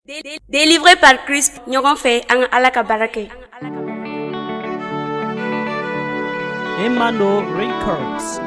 Délivré par Christ, ɲɔgɔn fɛ an ka Ala ka baara kɛ. Emmanuel Records.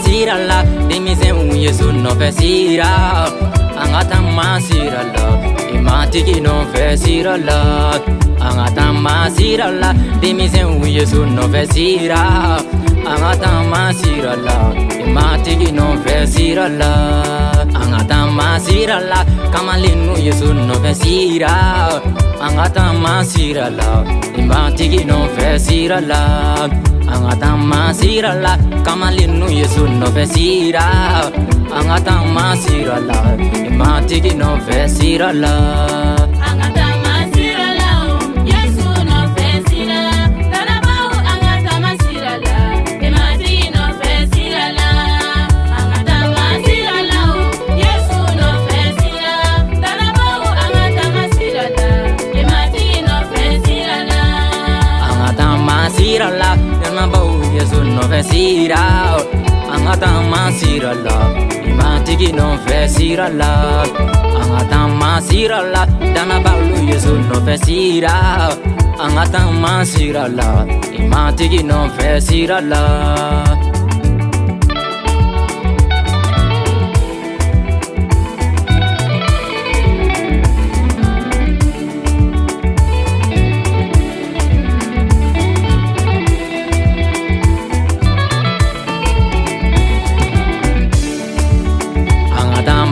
Sirala, dimisen Yesu no fe sira. Angata masirala, imatiki no fe sirala. Angata masirala, dimisen Yesu no fe sira. Angata masirala, imatiki no fe sirala. Angata masirala, kamalinu Yesu no fe sira. Angata masirala, imatiki no fe sirala. Angata masirala, kamalinu Yesu no fe sira. Angata masirala, imatiki no fe sirala. Angata masirala, Yesu no fe sira. Tanabau angata masirala, imatiki no fe sirala. Angata masirala, Yesu no fe sira. Tanabau angata masirala, imatiki no fe sirala. Angata masirala, tanabau Yesu no fe sira. Angata masirala, imatiki no fe sirala. Angata masirala, tanabau Yesu no fe sira. Angata masirala, imatiki no fe sirala.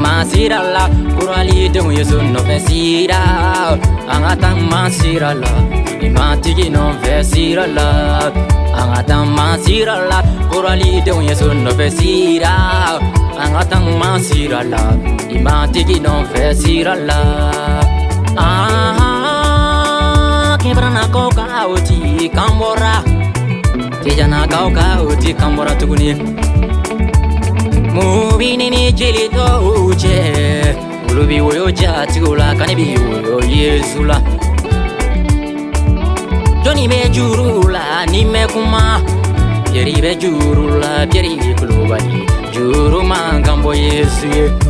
Masirala, kurali demu Yesu no fe sira. Angata masirala, imatiki no fe sirala. Angata masirala, kurali demu Yesu no fe sira. Angata masirala, imatiki no fe sirala. Kebrana koka uti kambora, tejana koka uti kambora tuguni. Mubini ni jilito uche, ulubi woyo jatigula kanibi woyo Yesula. Joni be jurula ni mekuma, yeri be jurula yeri kulubani, juru mangambo Yesu ye.